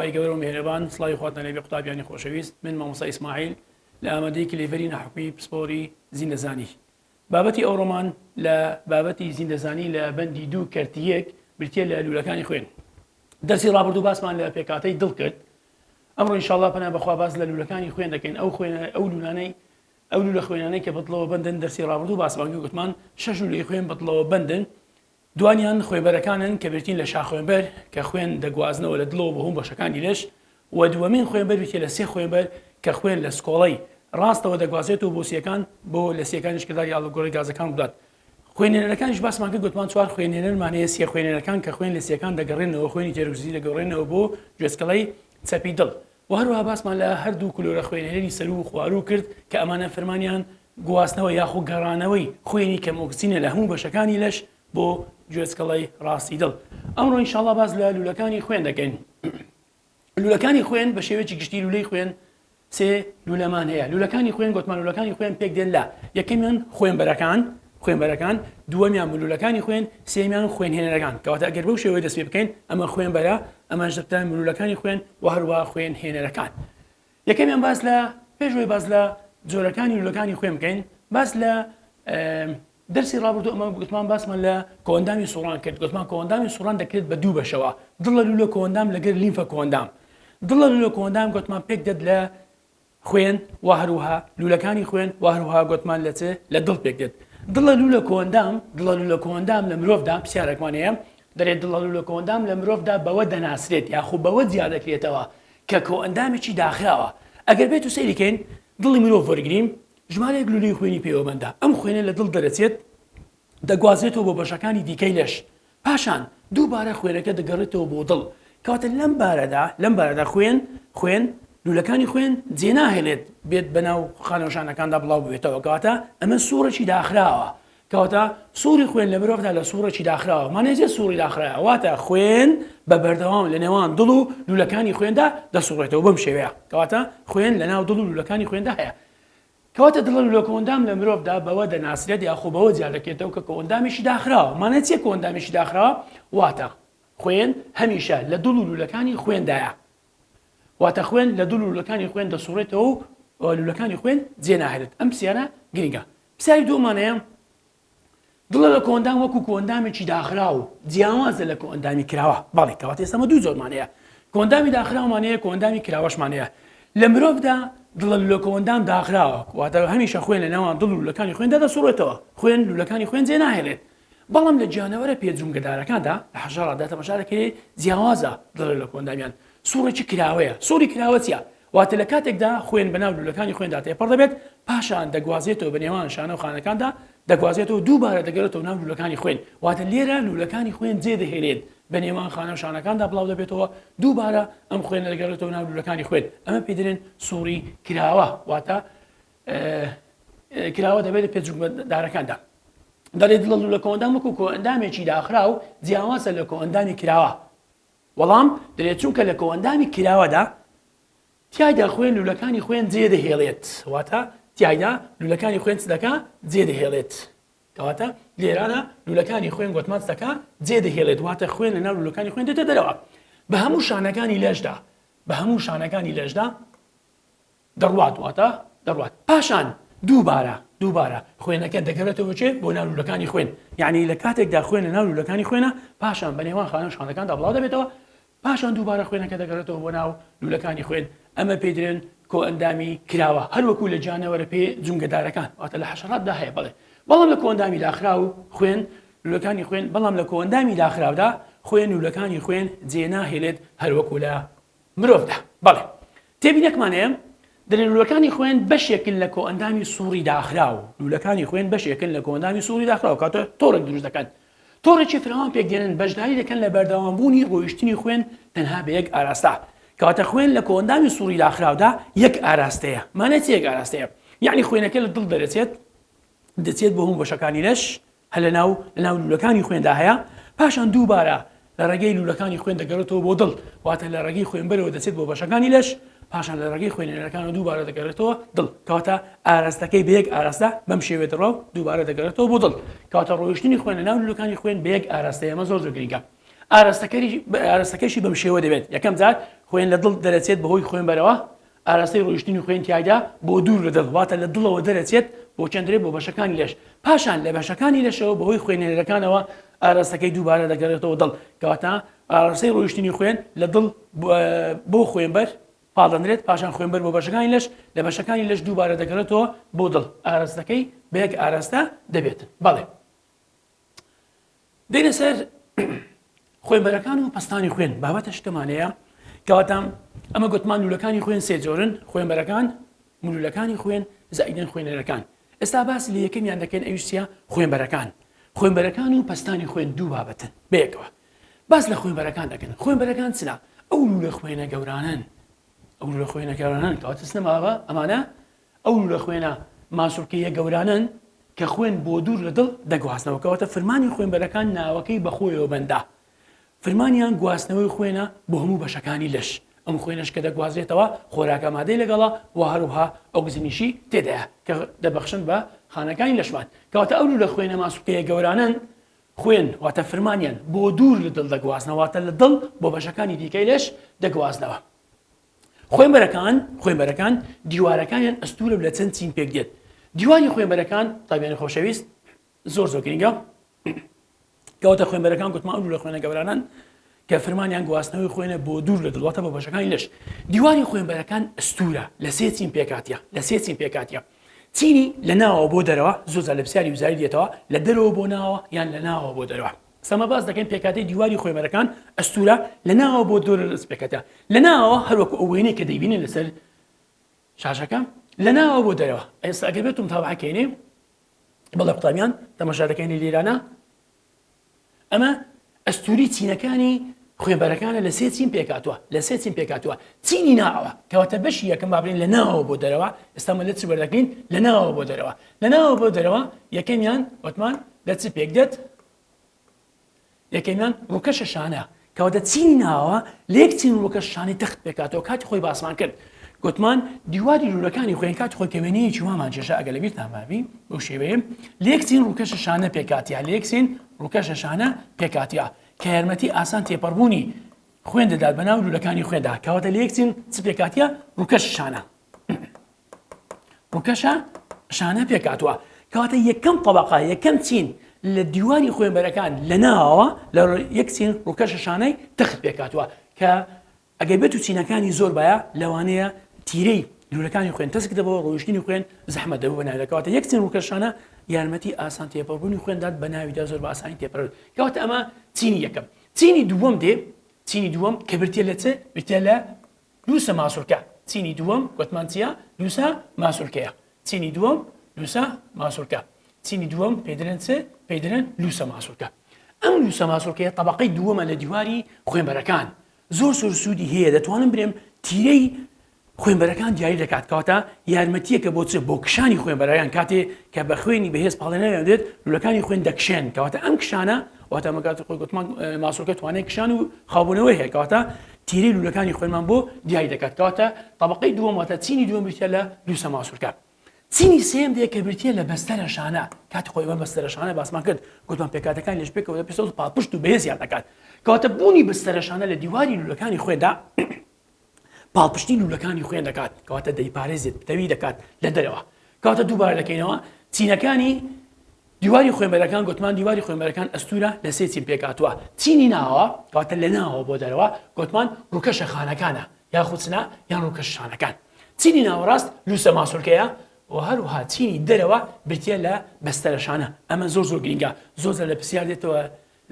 خی گەورە و میهرەبان سڵاوی خواتان لێبێ قوتابیانی خۆشەویست من مامۆستا ئیسماعیل لە ئامادەیەکی لێڤەری نەحوکمی پسپۆری زیندەزانی بابەتی ئەوڕۆمان لە بابەتی زیندەزانی لە بەندی دوو کەرتیەک بریتە لە لوولەکانی خوێن دەرسی ڕابردوو باسمان لە پێکاتەی دڵ کرد ئەمڕۆ ئینشاءڵڵا پەنا بەخوا باس لە لوولەکانی خوێن دەکەین ئەو لوولە خوێنانەی کە بەدڵەوە بەندن دەرسی ڕابردوو باسمان گوتمان 6 لوولەی خوێن بەدڵەوە بەندن دوانیان خوێنبەرەکانن کە برتین لە شاخوێنبەر کە خوێن دەگوازنەوە لە دڵەوە بە هەموو بەشەکانی لەش و دووەمین خوێنبەر بێتە لە سێ خوێنبەر کە خوێن لە سکۆڵەی ڕاستەوە دەگوازێتەوە بۆ سیەکان بۆ لە سیەکانیش کردداری ئاڵگۆڕی گازەکان بدات خوێنێنەرەکانیش باسمان کرد گوتمان چوار خوێنێنەرمانەیە سێ خوێنێنەکان کە خوێن لە سیەکان دەگەڕێنەوە خوێنی تێروزی دەگەڕێنەوە بۆ گوێسکەڵەی چەپی دڵ و هەروەها باسمان لە هەردوو کلۆرە خوێنێنەری سەر و خوارو کرد کە ئەمانە فەرمانیان گواستنەوە یاخو گەڕانەوەی خوێنی کە مۆکسینە لە هەموو بەشەکانی لەش بۆ گوێسکەڵەی ڕاستی دڵ ئەمڕۆ ئینشاءڵڵا باز لە لوولەکانی خوێن دەکەین لوولەکانی خوێن بە شێوەیەکی گشتی لولەی خوێن سێ لوولەمان هەیە لوولەکانی خوێن گوتمان لوولەکانی خوێن پێک دێن لە یەکەمیان خوێنبەرەکان دووەمیان لوولەکانی خوێن سێمیان خوێنهێنەرەکان کەواتە ئەگەر بەو شێوەیە دەست پێ بکەین ئەمە خوێنبەرە ئەمەش دەبتان لوولەکانی خوێن و هەروە خوێنهێنەرەکان یەکەمیان باز لە پێشوەی باز لە جۆرەکانی لوولەکانی خوێن بکەین باز لە دەرسی ڕابردوو ئەمە گوتمان باسمان لە کۆندامی سوڕان کرد گوتمان کۆندامی سوڕان دەکرێت بە دوو بەشەوە دڵە لولە کۆندام لەگەر لیمفە کۆندام دڵە لولە کۆندام گوتمان پێک دەد لە خوێن و هەروها لوولەکانی خوێن و هەروها گوتمان لە دڵ پێک دێت دڵە لولە کۆندام لە مرۆڤدا پرسیارێکمانەیە دەرێت دڵە لولە کۆندام لە مرۆڤدا بەوە دەناسرێت یاخوو بەوە زیاد دەکرێتەوە کە کۆندامێکی داخراوە ئەگەر بێت و سەیریکەین دڵی مرۆڤ وەرگریم ژمارەیەک لولەی خوێنی پێوەبەندە ئەم خوێنە لە دڵ دەرەچێت دەگوازێتەوە بۆ بەشەکانی دیکەی لەش پاشان دووبارە خوێنەکە دەگەڕێتەوە بۆ دڵ کەواتە لەم بارەدا خوێن لوولەکانی خوێن جێ ناهێنێت بێت بەناو خانەوشانەکاندا بڵاو بێتەوە کەواتە ئەمە سوورەی داخراوە کەواتە سووری خوێن لە مرۆڤدا لە سوورەی داخراوە مانێجێ سووری داخراوە واتە خوێن بە بەردەوام لە نێوان دڵ و لوولەکانی خوێندا دەسوڕێتەوە بەم شێوەیە کەواتە خوێن لە ناو دڵ و لوولەکانی خوێندا هەیە کەواتە دڵ لە کۆندام لە مرۆڤدا بەوە دەناسرێت یاخوو بەوە زیاد دەکرێتەوە کە کۆندامیشی داخراوە مانە چیە کۆندامیشی داخراوە واتە خوێن هەمیشە لە دڵ و لوولەکانی خوێندایە واتە خوێن لە دڵ و لوولەکانی خوێن دەسوڕێتەوە و لوولەکانی خوێن جێ ناهێنێت ئەم پرسیارە گرنگە پرسیاری دوومانەیە دڵە لە کۆندام وەکو کۆندامێکی داخراو جیاوازە لە کۆندامی کراوە بەڵێ کەواتە ئێستا دوو جۆرمانەیە کۆندامی داخراومانەیە کۆندامی کراوەشمانەیە لە مرۆڤدا دڵە لە کۆندام داخراوە واتە هەمیشە خوێن لە ناوان دڵ و لوولەکانی خوێندا دەسوڕێتەوە خوێن لوولەکانی خوێن جێ ناهێنێت بەڵام لە جانەوەرە پێجونگەدارەکاندا لە حەشەراتدا تەماشاکەی جیاوازە دڵە لە کۆندامیان سوورێکی کراوەیە سووری کراوە چیە واتە لە کاتێکدا خوێن بەناو لوولەکانی خوێندا تێپەڕ دەبێت پاشان دەگوازێتەوە بە نێوان شانە و خانەکاندا دەگوازێتەوە دووبارە دەگەرێتەوە ناو لوولەکانی خوێن واتە لێرە لوولەکانی خوێن جێ دەهێنێت بە نێوان خانە و شانەکاندا بڵاو دەبێتەوە دووبارە ئەم خوێن دەگەڕێتەوە ناو لوولەکانی خوێن ئەمە پێدرێن سووری کراوە واتە کراوە دەبێت لە پێجونگەدارەکاندا دەڵێت دڵە لە کۆندام وەکو کۆئەندامێکی داخرا و جیاوازە لە کۆئەندامی کراوە وەڵام دەرێت چونکە لە کۆئەندامی کراوەدا تیایدا خوێن لوولەکانی خوێن جێ دەهێڵێت واتە تیایدا لوولەکانی خوێن دەکا جێ دەهێڵێت کەواتە لێرانە لوولەکانی خوێن گوتمان دەکا جێ دەهێڵێت واتە خوێن لە ناو لوولەکانی خوێن دێتە دەرەوە بە هەموو شانەکانی لەشدا دەڕوات واتە دەڕوات پاشان دووبارە خوێنەکە دەگەڕێتەوە چێ بۆ ناو لوولەکانی خوێن یعنی لە کاتێکدا خوێن لە ناو لوولەکانی خوێنە پاشان بە نێوان خانە و شانەکاندا بڵاو دەبێتەوە پاشان دووبارە خوێنەکە دەگەڕێتەوە بۆ ناو لوولەکانی خوێن ئەمە پێدرێن کۆئەندامی کراوە هەروەکو لە جانەوەرە پێ جونگەدارەکان واتە لە حەشەراتدا هەیە بەڵام لە کۆئەندامی داخرا و خوێن لوولەکانی خوێن بەڵام لە کۆئەندامی داخراودا خوێن لوولەکانی خوێن جێ ناهێڵێت هەروەکو لە مرۆڤدا بەڵێ تێبینەکمانەیە دەرێن لوولەکانی خوێن بەشێکن لە کۆئەندامی سووری داخراو لوولەکانی خوێن بەشێکن لە کۆئەندامی سووری داخراو کاتە تۆڕێک دروست دەکەن تۆڕێکی فراوان پێک دێنن بەشداری دەکەن لە بەردەوامبوونی ڕۆیشتنی خوێن تەنها بە یەک ئاراستە کەواتە خوێن لە کۆئەندامی سووری داخراودا یەک ئاراستەیە مانەت یەک ئاراستەیە یعنی خوێنەکە لە دڵ دەچێت بۆ هەموو بەشەکانی لەش هە لە ناو لوولەکانی خوێندا هەیە پاشان دووبارە لە ڕێگەی لوولەکانی خوێن دەگەڕێتەوە بۆ دڵ واتە لە ڕێگەی خوێنبەرەوە دەچێت بۆ بەشەکانی لەش پاشان لە ڕێگەی خوێنەرەکان دووبارە دەگەڕێتەوە دڵ کەواتە ئاراستەکەی بە یەک ئاراستە بەم شێوێت ڕاو دووبارە دەگەڕێتەوە بۆ دڵ کەواتە ڕۆیشتنی خوێن لە ناو لوولەکانی خوێن بە یەک ئاراستەیە ئەمە زۆر گرنگە ئاراستەکەیشی بەم شێوە دەبێت یەکەم جار خوێن لە دڵ دەرەچێت بەهۆی خوێن بەرەوە ئاراستەی ڕۆیشتنی خوێن تیادا بۆ دوور لە دڵ واتە لە دڵەوە دەرەچێت بۆ چەندرێت بۆ بەشەکانی لەش پاشان لە بەشەکانی لەشەوە بەهۆی خوێنەرەکانەوە ئاراستەکەی دووبارە دەگەڕێتەوە دڵ کەواتە ئاراستەی ڕۆیشتنی خوێن لە دڵ بۆ خوێنبەر پاڵدەنرێت پاشان خوێنبەر بۆ بەشەکانی لەش لە بەشەکانی لەش دووبارە دەگەڕێتەوە بۆ دڵ ئاراستەکەی بە یەک ئاراستە دەبێت بەڵێ دێنە سەر خوێنبەرەکان و پەستانی خوێن بابەتە شتمانەیە کەواتە ئەمە گوتمان لولەکانی خوێن سێ جۆرن خوێنبەرەکان مولولەکانی خوێن زائیدەن خوێنەرەکان ئێستا باسی لە یەکەمیان دەکەن ئەویشتە خوێنبەرەکان و پەستانی خوێن دوو بابەتن بەیەکەوە باس لە خوێنبەرەکان دەکەن خوێنبەرەکان چلا ئەو لولە خوێنە گەورانن ئەو لولە خوێنە گەورانن کەواتە سنەماوە ئەمانە ئەو لولە خوێنە ماسوولکەیە گەورانن کە خوێن بۆ دوور لە دڵ دەگواستنەوە کەواتە فرمانی خوێنبەرەکان ناوەکەی بەخۆیەوە بەندا فرمانیان گواستنەوەی خوێنە بۆ هەموو بەشەکانی لەش ئەم خوێنش کە دەگوازرێتەوە خۆراکە مادەی لەگەڵا و هەروها ئۆکسجینیشی تێدایە کە دەبەخشن بە خانەکانی لەشمان کەواتە ئەو لە خوێنە ماسوولکەیە گەورانن خوێن واتە فرمانیان بۆ دوور لە دڵ دەگواستنەوەواتە لە دڵ بۆ بەشەکانی دیکەی لەش دەگواستنەوە خوێنبەرەکان دیوارەکانیان ئەستورە لە چەند چین پێک دێت دیوانی خوێنبەرەکان تابیانی خۆشەویست زۆر گرنگە کەواتە خوێنبەرەکان گوتمان ئەو لە خوێنە گەورانن کە فرمانیان گواستنەوەی خوێنە بۆ دوور لە دڵواتە بۆ بەشەکانی لەش دیوانی خوێنبەرەکان ئەستورە لە سێ چین پێکاتیە چینی لە ناوەوە بۆ دەرەوە زۆر لە پرسیاری وزاری دێتەوە لە دەرەوە بۆ ناوە یان لە ناوەوە بۆ دەرەوە سەمە باس دەکەین پێکاتی دیواری خوێنبەرەکان ئەستورە لە ناوەوە بۆ دۆر لەس پێکاتە لە ناوەوە هەروەکو ئەو وێنەی کە دەیبینن لەسەر شاشەکە لە ناوەوە بۆ دەرەوە ئێستا ئەگەر بێتم تاوەحەکەینێ بەڵێ قوتابیان تەماشا دەکەینی لێرانە ئەمە ئەستوری چینەکانی خوێنبەرەکانە لە سێ چین پێکاتوە چینی ناوە کەواتە بەشی یەکەم بابرین لە ناوەوە بۆ دەرەوە ئێستا لە چ وەردەگرین لە ناوەوە بۆ دەرەوە یەکەمیان وتمان لە چ پێک دێت یەکەمیان ڕووکەشە شانە کەواتە چینی ناوە لە یەک چین ڕووکەش شانەی تەخت پێکاتەوە کاتی خۆی باسمان کرد گوتمان دیواری لولەکانی خوێن کات خۆی کەوێنەیەکی وامان چێشە ئەگە لە بیرتان بابی بەو شێوەیە لە یەک چین ڕووکەشە شانە پێکاتیە لە یەک چین ڕووکەشە شانە پێکاتیە کە یارمەتی ئاسان تێپەڕبوونی خوێن دەدات بەناو لولەکانی خوێندا کەواتە لە یەک چین چ پێکاتیە ڕووکەشە شانە پێکاتوە کەواتە یەکەم طەبەقە یەکەم چین لە دیواری خوێنبەرەکان لە ناوەوە لە یەک چین ڕووکەشە شانەی تەخت پێکاتوە کە ئەگەر بێت و چینەکانی زۆر بایە لەوانەیە تیرەی لولەکانی خوێن تەسک دەبەوە ڕۆیشتنی خوێن زەحمەت دەبوو بەناویەکەواتە یەک چین ڕووکەشانە یارمەتی ئاسان تێپەڕبوونی خوێندات بە ناویدا زۆر بە ئاسانی تێپەڕێت کەواتە ئەمە چینی یەکەم چینی دووەم کە برتێ لە چ برتێ لە لووسە ماسوولکە چینی دووەم گوتمان چییە لووسە ماسوولکەیە چینی دووەم لووسە ماسوولکە چینی دووەم پێدرێن لووسە ماسوولکە ئەم لووسە ماسوولکەیە طەبەقەی دووەمە لە دیواری خوێنبەرەکان زۆر سوودی هەیە دەتوانم برێم تیرەی خوێنبەرەکان دیاری دەکات کەواتە یارمەتیەکە بۆ کشانی خوێنبەرەکان کاتێ کە بە خوێنی بەهێز پاڵێنەوە دێت لولەکانی خوێن دەکشێن کەواتە ئەم کشانە واتە مەگات خۆی گوتمان ماسوولکە توانای کشان و خاوبوونەوەی هەیە کەواتە تیرەی لولەکانی خوێنمان بۆ دیاری دەکات کەواتە طەبەقەی دووەم واتە چینی دووەم بریتە لە لووسە ماسوولکە چینی سێم دێ کە بریتە لە بەستەرە شانە کاتی خۆی بەستەرە شانە باسمان کرد گوتمان پێکاتەکانی لەش پێکەوە پێ پاڵپشت و بەهێزیان دەکات کەواتە بوونی بەستەرە شانە لە دیواری لولەکانی خوێندا پاڵپشتی لولەکانی خوێن دەکات کەواتە دەیپارێزێت پتەوی دەکات لە دەرەوە کەواتە دووبارە دەکەینەوە چینەکانی دیواری خوێنبەرەکان گوتمان دیواری خوێنبەرەکان ئەستورە لە سێ چین پێکاتوە چینی ناوە کەواتە لە ناوە بۆ دەرەوە گوتمان ڕووکەشە خانەکانە یاخود چنا یان ڕووکەش شانەکان چینی ناوەڕاست لووسە ماسوولکەیە و هەروها چینی دەرەوە برتێ لە بەستەرە شانە ئەمە زۆر گرنگە زۆر لە پرسیار دێتەوە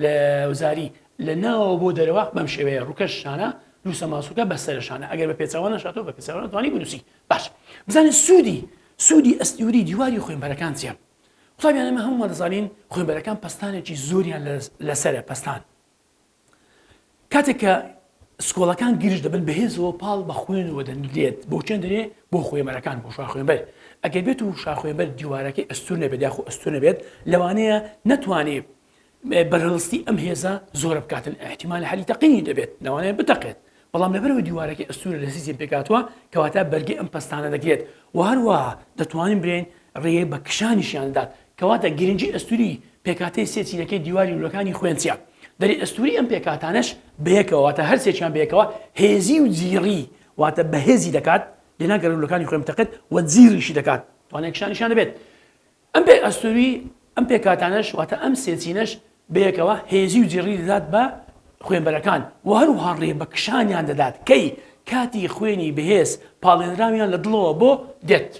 لە وزاری لە ناوە بۆ دەرەوە بەم شێوەیە ڕووکەش شانە لووسە ماسوولکە بەستەرە شانە ئەگەر بە پێچەوە نەشاتەوە بە پێچەوە نەتوانی بنووسی باش بزانین سوودی ئەستوری دیواری خوێنبەرەکان چییە قوتابیان ئەمە هەموومان دەزانین خوێنبەرەکان پەستانێکی زۆریان لەسەرە پەستان کاتێک کە سکۆڵەکان گیرش دەبن بەهێزەوە پاڵ بە خوێنەوە دەنگرێت بۆ چەند دەرێ بۆ خوێنبەرەکان بۆ شاخوێنبەر ئەگەر بێت و شاخوێنبەر دیوارەکەی ئەستور نەبێت یاخو ئەستور نەبێت لەوانەیە نەتوانێت بەرهەڵستی ئەم هێزە زۆرە بکاتن احتیمالی حەلی تەقینی دەبێت لەوانەیە بتەقێت بەڵام لەبەرەوە دیوارەکەی ئەستورە لە سیسی پێکاتوە کەواتە بەرگی ئەم پەستانە دەگرێت و هەروەها دەتوانین برێن ڕێی بە کشانیشیاندات کەواتە گرنگی ئەستوری پێکاتەی سێ چینەکەی دیواری لولەکانی خوێن چییە دەری ئەستوری ئەم پێکاتانش بەیەکەوە واتە هەرسێکیان بەیەکەوە هێزی و جیڕی واتە بەهێزی دەکات لێنا گەرولەکانی خۆی متەقێت و جیڕیشی دەکات توانێکشانیشان دەبێت ئەم پێ ئەستوری ئەم پێکاتانش واتە ئەم سێچینەش بەیەکەوە هێزی و جیڕی دەدات بە خوێنبەرەکان و هەروها ڕێبەکشانیان دەدات کەی کاتی خوێنی بەهێز پاڵێنراویان لە دڵەوە بۆ دێت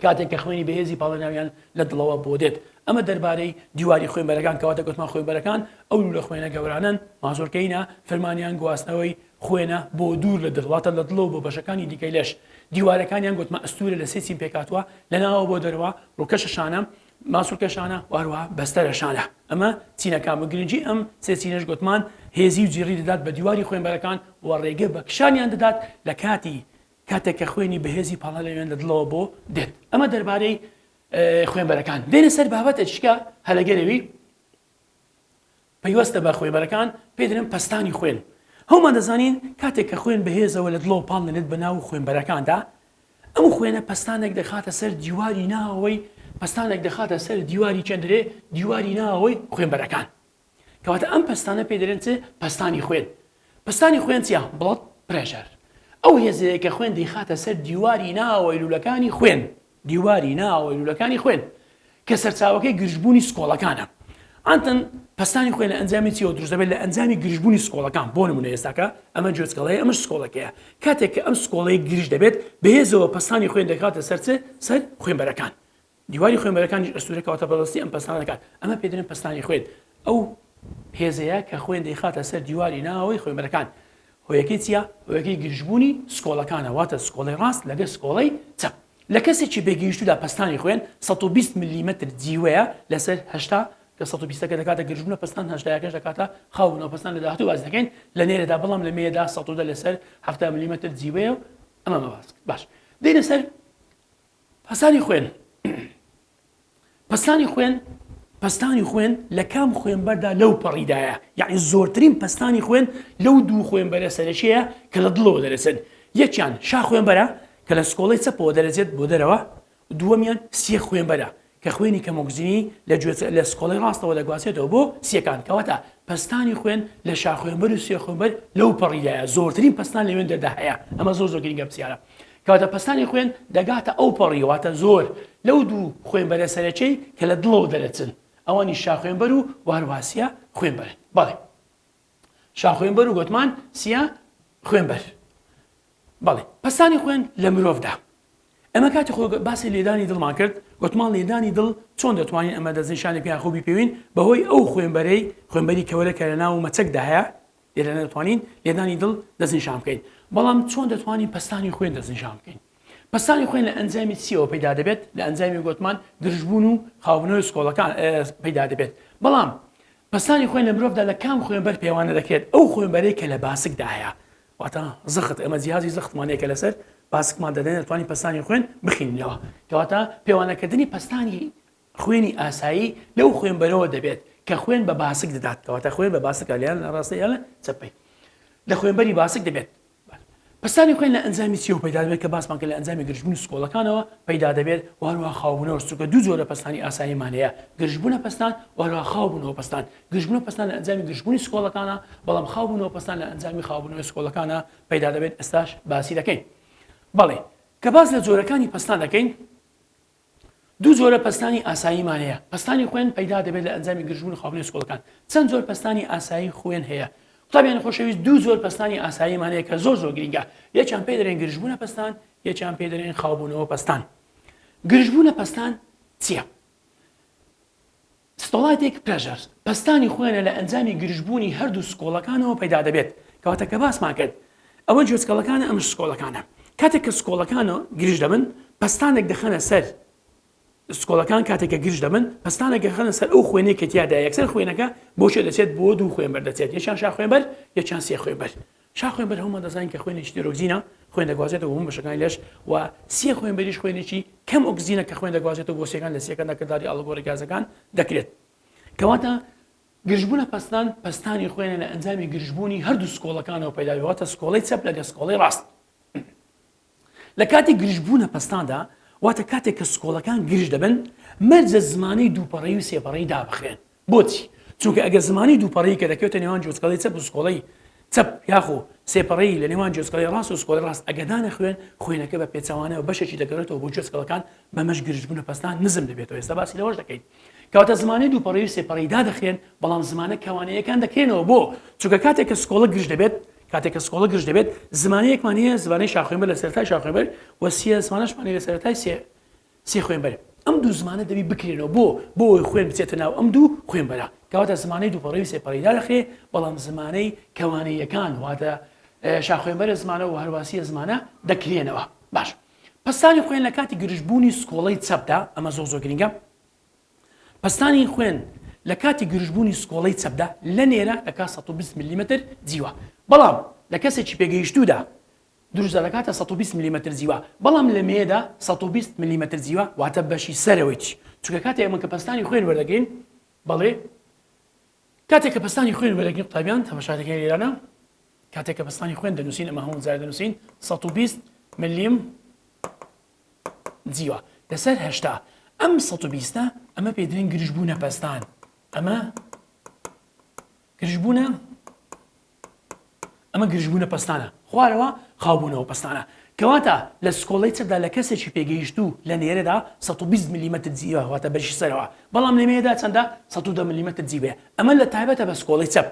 کاتێک کە خوێنی بەهێزی پاڵێنراویان لە دڵەوە بۆ دێت ئەمە دەربارەی دیواری خوێنبەرەکان کەواتە گوتمان خوێنبەرەکان ئەو لە خوێنە گەورانن مازۆرکەینە فەرمانیان گواستنەوەی خوێنە بۆ دوور لە دڵواتە لە دڵەوە بۆ بەشەکانی دیکەی لەش دیوارەکانیان گوتمە ئەستورە لە سێچین پێکاتوە لەناوە بۆ دەرەوە ڕووکەشەشانە ماسوولکەشانە واروە بەستەرەشانە ئەمە چینەکان بە گرنگی ئەم سێچینەش گوتمان هێزی و جیڕی دەدات بە دیواری خوێنبەرەکان و ڕێگە بە کشانیان دەدات لە کاتێک کە خوێنی بەهێزی پاڵەوێن لە دڵەوە بۆ دێت ئەمە دەربارەی خوێنبەرەکان دێنە سەر بابەتە چکە هەلەگەرەوی پەیوەستە بە خوێنبەرەکان پێ دەڵێن پەستانی خوێن هەومان دەزانین کاتێک کە خوێن بەهێزەوە لە دڵەوە پاڵ دەنێت بە ناو خوێنبەرەکاندا ئەم خوێنە پەستانێک دەخاتە سەر دیواری ناوەوەی پەستانێک دەخاتە سەر دیواری چەندرێ دیواری ناوەوەی خوێنبەرەکان کەواتە ئەم پەستانە پێ دەڵێن چ پەستانی خوێن پەستانی خوێن چیە بڵۆت پرێژەر ئەو هێزەیە کە خوێن دەیخاتە سەر دیواری ناوەوەی لولەکانی خوێن دیواری ناوەوەی لولەکانی خوێن کە سەرچاوەکەی گرژبوونی سکۆڵەکانە ئەنتن پەستانی خوێن لە ئەنجامی چیەوە دروست دەبێت لە ئەنجامی گرژبوونی سکۆڵەکان بۆ نمونە ئێستاکە ئەمە جۆچکەڵەیە ئەمەش سکۆڵەکەیە کاتێک کە ئەم سکۆڵەی گرژ دەبێت بەهێزەوە پەستانی خوێن دەکاتە سەر خوێنبەرەکان دیواری خوێنبەرەکانی ئەستورەکەواتە بەدەستی ئەم پەستانەکان ئەمە پێ دەڵێن پەستانی خوێن ئەو هێزەیە کە خوێن دەیخاتە سەر دیواری ناوەوەی خوێنبەرەکان هۆیەکەی چیە هۆیەکەی گرژبوونی سکۆڵەکانە واتە سکۆڵی ڕاست لەگەڵ سکۆڵی چەپ لە کەسێکی بێگەیشتوودا پەستانی خوێن 120 میلیمتر جیوەیە لەسەر 80 کە 120ەکە دەکاتە گرژبوونە پەستان 80ەکەش دەکاتە خاونەوە پەستان لە داهاتوو باز دەکەین لە نێرەدا بەڵام لە مێدا 100 لەسەر 70 میلیمتر جیوەیە و ئەمە مەباس باش دێنە سەر پەستانی خوێن پەستانی خوێن لە کام خوێنبەردا لەو پەڕیدایە یعنی زۆرترین پەستانی خوێن لەو دوو خوێنبەرە سەرەکیەیە کە لە دڵەوە دەرەچن یەکیان شا خوێنبەرە کە لە سکۆڵی چەپەوە دەرەچێت بۆ دەرەوە دووەمیان سێ خوێنبەرە کە خوێنی کەمۆکزینی لە سکۆڵی ڕاستەوە دەگواسێتەوە بۆ سیەکان کەواتە پەستانی خوێن لە شا خوێنبەر و سێ خوێنبەر لەو پەڕیدایە زۆرترین پەستان لەوێن دەردا هەیە ئەمە زۆر گرنگە پرسیارە کەواتە پەستانی خوێن دەگاتە ئەو پەڕیواتە زۆر لەو دوو خوێنبەرە سەرەکەی کە لە دڵەوە دەرەچن ئەوانی شا خوێنبەر و وارواسیە خوێنبەرن بەڵێ شا خوێنبەر و گوتمان سیە خوێنبەر بەڵێ پەستانی خوێن لە مرۆڤدا ئەمە کاتی خۆ باسی لێدانی دڵمان کرد گوتمان لێدانی دڵ چۆن دەتوانین ئەمە دەستنیشانی پێیان خۆ بیپێوین بەهۆی ئەو خوێنبەری کەوەرە کە لە ناو مەچەکدا هەیە لێرە نەتوانین لێدانی دڵ دەستنیشان بکەین بەڵام چۆن دەتوانین پەستانی خوێن دەستنیشان بکەین پەستانی خوێن لە ئەنجامی چیەوە پەیدا دەبێت لە ئەنجامی گوتمان گرژبوون و خاونەوەی سکۆڵەکان پەیدا دەبێت بەڵام پەستانی خوێن لە مرۆڤدا لە کام خوێنبەر پێوانە دەکرێت ئەو خوێنبەرەی کە لە باسکدا هەیە واتە زەخت ئەمە جیهازی زەختمانەیە لەسەر باسکمان دەدەن دەتوانین پەستانی خوێن بخینەوە کەواتە پێوانەکردنی پەستانی خوێنی ئاسایی لەو خوێنبەرەوە دەبێت کە خوێن بە باسک دەدات کەواتە خوێن بە باسکە لیان ڕاستی یاڵە چەپەی لە خوێنبەری باسک دەبێت پەستانی خوێن لە ئەنجامی چیەوە پەیدا دەبێت کە باسمان کە لە ئەنجامی گرژبوونی سکۆڵەکانەوە پەیدا دەبێت واروها خاوبوونەوە چونکە دوو جۆرە پەستانی ئاساییمان هەیە گرژبوونە پەستان واروها خاوبوونەوە پەستان گرژبوونە پەستان لە ئەنجامی گرژبوونی سکۆڵەکانە بەڵام خاوبوونەوە پەستان لە ئەنجامی خاوبوونەوەی سکۆڵەکانە پەیدا دەبێت ئێستاش باسی دەکەین بەڵێ کە باز لە جۆرەکانی پەستان دەکەین دوو جۆرە پەستانی ئاساییمان هەیە پەستانی خوێن پەیدا دەبێت لە ئەنجامی گرژبوونی خاوبوونەوەی سکۆڵەکان چەند جۆر پەستانی ئاسایی خوێن هەیە قوتابیان خۆشەویست دوو جۆر پەستانی ئاساییمان هەیە کە زۆر گرنگە یەکیان پێ دەڵێن گرژبوونە پەستان یەکیان پێ دەڵێن خاوبوونەوە پەستان گرژبوونە پەستان چییە ستۆڵاتێک پرێژەر پەستانی خوێنە لە ئەنجامی گرژبوونی هەردوو سکۆڵەکانەوە پەیدا دەبێت کەواتە کە باسمان کرد ئەوە جۆچکەڵەکانە ئەمش سکۆڵەکانە کاتێک کە سکۆڵەکانە گرژ دەبن پەستانێک دەخەنە سەر سکۆڵەکان کاتێککە گرژ دەبن پەستانێکە خەنە سەر ئەو خوێنەی کە تیادا یەکسەر خوێنەکە بۆچێ دەچێت بۆ دوو خوێنبەر دەچێت یەکیان شا خوێنبەر یەکیان سێ خوێنبەر شا خوێنبەر هەمومان دەزانین کە خوێنێکی تیرۆکسینە خوێن دەگوازێتەوە هەموو بەشەکانی لەش و سێ خوێنبەریش خوێنێکی کەم ئۆکسیجینە کە خوێن دەگوازێتەوە بۆ سیەکان لە سیەکاندا کردداری ئەڵگۆڕی گازەکان دەکرێت کەواتە گرژبوونە پەستان پەستانی خوێنە لە ئەنجامی گرژبوونی هەردوو سکۆڵەکانەوە پەیدا دەبێتە سکۆڵی چەپ لەگە سکۆڵی ڕاست لە کاتی گرژبوونە پەستاندا واتە کاتێک کە سکۆڵەکان گرژ دەبن مەرجە زمانەی دووپەڕەی و سێپەڕەی دابخرێن بۆچی چونکە ئەگە زمانی دووپەڕی کە دەکەوێتە نێوان جۆچکەڵی چەپ و سکۆڵەی چەپ یاخۆ سێپەڕی لە نێوان جۆچکەڵی ڕاست و سکۆڵی ڕاست ئەگەدانە خوێن خوێنەکە بە پێچەوانەوە بەشێکی دەگەڕێتەوە بۆ جۆچکەڵەکان بەمەش گرژبوونە پەستان نزم دەبێتەوە ئێستا باسی لەوەش دەکەین کەواتە زمانی دووپەڕی و سێپەڕیدا دەخرێن بەڵام زمانە کەوانەیەکان دەکرێنەوە بۆ چونکە کاتێک کە سکۆڵە گرژ دەبێت کاتێک کە سکۆڵە گرژ دەبێت زمانەیەکمان هەیە زمانی شاخوێنبەر لە سەرەتای شاخوێنبەر و سیە زمانەشمان لە سەرەتای سێ خوێنبەر ئەم دوو زمانە دەبی بکرێنەوە بۆ ئەوی خوێن بچێتە ناو ئەم دوو خوێنبەرە کەواتە زمانەی دووپەڕی و سێپەڕیدا دەخرێ بەڵام زمانەی کەوانەیەکان واتە شاخوێنبەرە زمانە و هەرواسیە زمانە دەکرێنەوە باش پەستانی خوێن لە کاتی گرژبوونی سکۆڵەی چەپدا ئەمە زۆر گرنگە پەستانی خوێن لە کاتی گرژبوونی سکۆڵەی چەپدا لە نێرە لە کا 120 میلیمتر جیوە بەڵام لە کەسێکی پێگەیشتوودا دروست دەکاتە 120 میلیمتر جیوە بەڵام لە مێدا 120 میلیمتر جیوە واتە بەشی سەرەوەیی چونکە کاتێک ئەمە کە پەستانی خوێن وەردەگرین بەڵێ کاتێک کە پەستانی خوێن وەردەگرین قوتابیان تەماشاکەی لێرانە کاتێک کە پەستانی خوێن دەنووسین ئەمە هەموو جار دەنووسین 120 میلیم جیوە لەسەر هەشتا ئەم 120 ئەمە پێدرێن گرژبوونە پەستان ئەمە گرژبوونە پەستانە خوارەوە خاوبوونەوە پەستانە کەواتە لە سکۆڵەی چەپدا لە کەسێکی پێگەیشتوو لە نێرەدا 120 میلیمتر جیوە واتە بەشی سەرەوە بەڵام لە مێدا چەندە 110 میلیمتر جیوێ ئەمە لە تایبەتە بە سکۆڵەی چەپ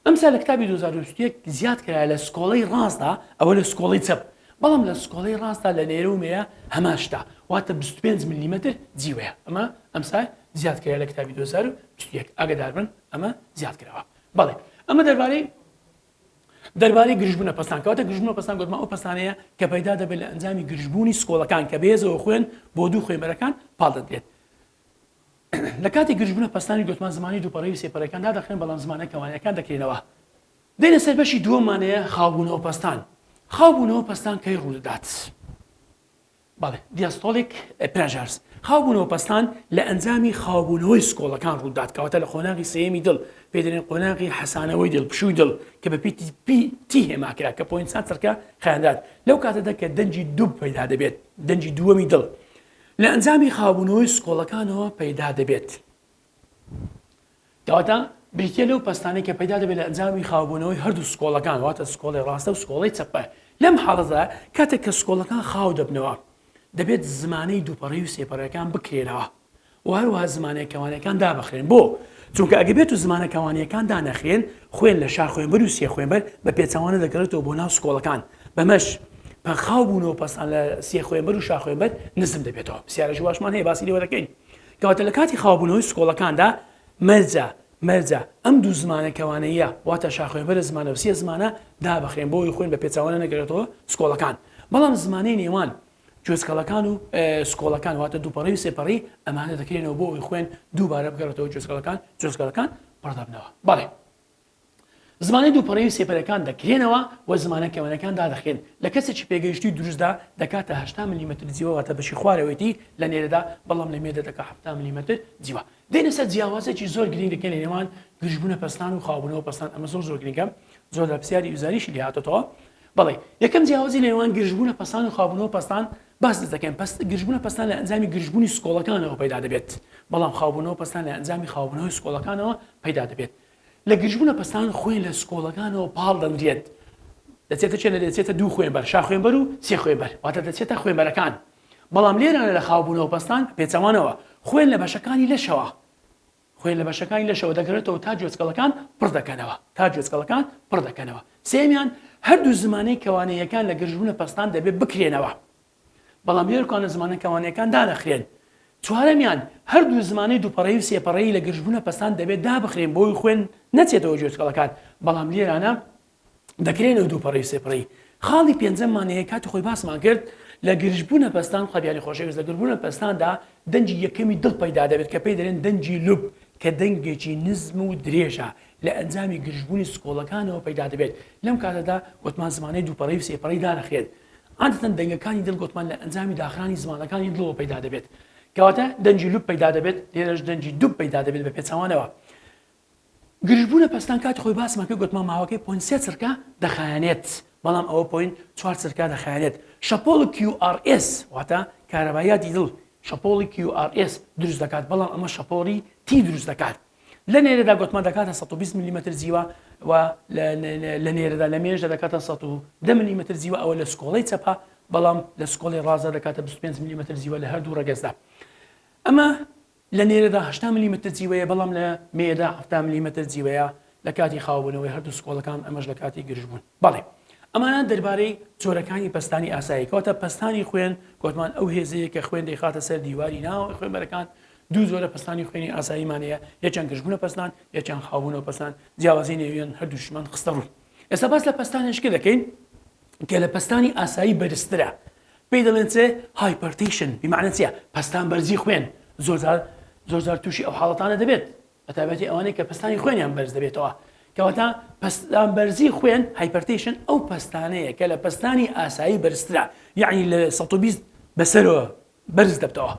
ئەمسا لە کتابی 2021 زیاد کرا لە سکۆڵەی ڕاستدا ئەوە لە سکۆڵەی چەپ بەڵام لە سکۆڵەی ڕاستدا لە نێرە و مێە هەماشتا واتە 25 میلیمتر جیوەیە ئەمە ئەمسا زیاد کرا لە کتابی 2021 ئاگادار بن ئەمە زیاد کراوە بەڵێ ئەمە دەربارەی گرژبوونە پەستان کەواتە گرژبوونە پەستان گوتمان ئەو پەستانەیە کە پەیدا دەبێت لە ئەنجامی گرژبوونی سکۆڵەکان کە بێزەوە خوێن بۆ دوو خوێنبەرەکان پاڵ دەدرێت لە کاتی گرژبوونە پەستانی گوتمان زمانی دووپەڕی و سێپەڕەکاندا دەخرێن بەڵام زمانە کەوانەکان دەکرێنەوە دێنە سەر بەشی دووەمانەیە خاوبوونەوە پەستان خاوبوونەوە پەستان کەی ڕوودەدات بەڵێ دیاستۆلیک پرێژەرس خاوبوونەوە پەستان لە ئەنجامی خاوبوونەوەی سکۆڵەکان ڕوودات کەواتە لە خۆناغی سێمی دڵ پێدرێن قۆناغی حەسانەوەی دڵ پشووی دڵ کە بە تی هێماکرا کە پۆینسان چرکە خەیاندات لەو کاتەدا کە دەنجی دوو پەیدا دەبێت دەنجی دووەمی دڵ لە ئەنجامی خاوبوونەوەی سکۆڵەکانەوە پەیدا دەبێت کەواتە بریتە لەو پەستانەی کە پەیدا دەبێت لە ئەنجامی خاوبوونەوەی هەردوو سکۆڵەکان واتە سکۆڵی ڕاستە و سکۆڵی چەپە لەم حاڵەدا کاتێک کە سکۆڵەکان خاو دەبنەوە دەبێت زمانەی دووپەڕی و سێپەڕەکان بکرێنەوە و هەروەها زمانەیە کەوانەکان دابەخرێن بۆ چونکە ئەگە بێت و زمانە کەوانیەکان دانەخرێن خوێن لە شار خوێنبەر و سێ خوێنبەر بە پێچەوانە دەگەڕێتەوە بۆ ناو سکۆڵەکان بەمەش خاوبوونەوە پەستان لە سێ خوێنبەر و شار خوێنبەر نزم دەبێتەوە پرسیارەی باشمان هەیە باسی لێوە دەکەین کەواتە لە کاتی خاوبوونەوەی سکۆڵەکاندا مەرجە ئەم دوو زمانە کەوانەیە واتە شار خوێنبەر زمانە و سێ زمانە دابەخرێن بۆی خوێن بە پێچەوانە نەگەڕێتەوە سکۆڵەکان بەڵام زمانەی نێوان جۆچکەڵەکان و سکۆڵەکان واتە دووپەڕی و سێپەڕی ئەمانە دەکرێنەوە بۆ ئەوی خوێن دووبارە بگەڕێتەوە جۆچکەڵەکان پڕدەبنەوە بەڵێ زمانی دووپەڕی و سێپەرەکان دەکرێنەوە و زمانە کەوانەکان دادەخێن لە کەسێکی پێگەیشتی دروستدا دەکاتە 80 میلیمتر جیوە واتە بەشی خوارەوەیەتی لە نێرەدا بەڵام لە مێدا دەکات 70 میلیمتر جیوە دێنە سەر جیاوازێکی زۆر گرنگ دەکەن لە نێوان گرژبوونە پەستان و خاوبوونەوە پەستان ئەمە زۆر گرنگە زۆر لە پرسیاری وزاریشی لێهاتەوە بەڵێ یەکەم جیاوازی لە نێوان گرژبوونە پەستان و خاوبوونەوە پەستان باس دەکەن گرژبوونە پەستان لە ئەنجامی گرژبوونی سکۆڵەکانەوە پەیدا دەبێت بەڵام خاوبوونەوە پەستان لە ئەنجامی خاوبوونەوەی سکۆڵەکانەوە پەیدا دەبێت لە گرژبوونە پەستان خوێن لە سکۆڵەکانەوە پاڵ دەدرێت دەچێتە چێنە دەچێتە دوو خوێنبەر شار خوێنبەر و سێ خوێنبەر واتە دەچێتە خوێنبەرەکان بەڵام لێرانە لە خاوبوونەوە پەستان پێچەوانەوە خوێن لە بەشەکانی لەشەوە خوێن لە بەشەکانی لەشەوە دەگەڕێتەوە تا جۆچکەڵەکان پڕ دەکەنەوە سێمیان هەردوو زمانەی کەوانەیەکان لە گرژبوونە پەستان دەبێت بکرێنەوە بەڵام لێرکانە زمانە کەوانەکان دانەخرێن چوارەمیان هەردوو زمانەی دووپەڕی و سێپەڕەیی لە گرژبوونە پەستان دەبێت دابخرێن بۆی خوێن نەچێتەوە جۆچکەڵەکان بەڵام لێرانە دەکرێنەوە دووپەڕی و سێپەڕەی خاڵی پێنجەممانەیە کاتی خۆی باسمان کرد لە گرژبوونە پەستان خەبیانی خۆشەویست لە گرژبوونە پەستاندا دەنجی یەکەمی دڵ پەیدا دەبێت کە پێی دەرێن دەنجی لوب کە دەنگێکی نزم و درێژە لە ئەنجامی گرژبوونی سکۆڵەکانەوە پەیدا دەبێت لەم کاتەدا گوتمان زمانەی دووپەڕی و سێپەڕەی دانەخرێت عادەتەن دەنگەکانی دڵ گوتمان لە ئەنجامی داخرانی زمانەکانی دڵەوە پەیدا دەبێت کەواتە دەنجی لوب پەیدا دەبێت لێرەش دەنجی دوو پەیدا دەبێت بە پێچەوانەوە گرژبوونە پەستان کاتی خۆی باسمان کرد گوتمان ماوەکەی پۆین سێ چرکە دەخایەنێت بەڵام ئەوە پۆین چوار چرکە دەخایەنێت شەپۆڵی QRS واتە کارەبایاتی دڵ شەپۆڵی QRS دروست دەکات بەڵام ئەمە شەپۆڵی T دروست دەکات لە نێرەدا گوتمان دەکاتە 120 میلیمتر زیوە و لە نێرەدا لە مێژدا دەکاتە 110 میلیمتر زیوە ئەوە لە سکۆڵی چەپە بەڵام لە سکۆڵی ڕازە دەکاتە 25 میلیمتر زیوە لە هەردوو ڕێگەزدا ئەمە لە نێرەدا 8 میلیمتر زیوەیە بەڵام لە مێدا 7 میلیمتر زیوەیە لە کاتی خاوبوونەوەی هەردوو سکۆڵەکان ئەمەش لە کاتی گرژبوون بەڵێ ئەمانە دەربارەی جۆرەکانی پەستانی ئاسایی کەواتە پەستانی خوێن گوتمان ئەو هێزەیە کە خوێن دەیخاتە سەر دیواری ناو خوێنبەرەکان دوو زۆرە پەستانی خوێنی ئاساییمانەیە یەکیان گرژبوونە پەستان یەکیان خاوبوونەوە پەستان جیاوازی نێویان هەردووشمان خستە ڕوو ئێستا باس لە پەستانیشکە دەکەین کە لە پەستانی ئاسایی بەرزترە پێی دەڵێن چێ هایپەرتیشن بیمعنە چییە پەستان بەرزی خوێن زۆر تووشی ئەو حاڵەتانە دەبێت بەتایبەتی ئەوانەی کە پەستانی خوێنیان بەرز دەبێتەوە کەواتە پەستان بەرزی خوێن هایپەرتیشن ئەو پەستانەیە کە لە پەستانی ئاسایی بەرزترە یعنی لە 120 بەسەرەوە بەرز دەبتەوە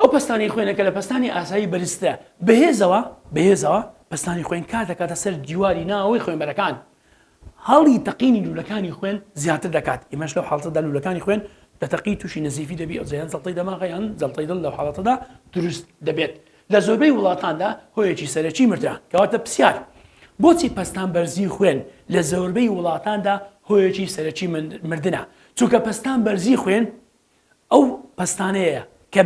ئەو پەستانی خوێنە کە لە پەستانی ئاسایی بەرزترە بەهێزەوە پەستانی خوێن کار دەکاتە سەر دیواری ناوەوەی خوێنبەرەکان هەڵی تەقینی لولەکانی خوێن زیاتر دەکات ئێمەش لەو حاڵەتەدا لولەکانی خوێن دەتەقی تووشی نەزیفی دەبی ئەو زیان زەڵتەی دەماغیان زەڵتەی دڵ لەو حاڵەتەدا دروست دەبێت لە زۆربەی وڵاتاندا هۆیەکی سەرەکی مردرا کەواتە پرسیار بۆچی پەستان بەرزی خوێن لە زۆربەی وڵاتاندا هۆیەکی سەرەکی مردنە چونکە پەستان بەرزی خوێن ئەو پەستانەیە کە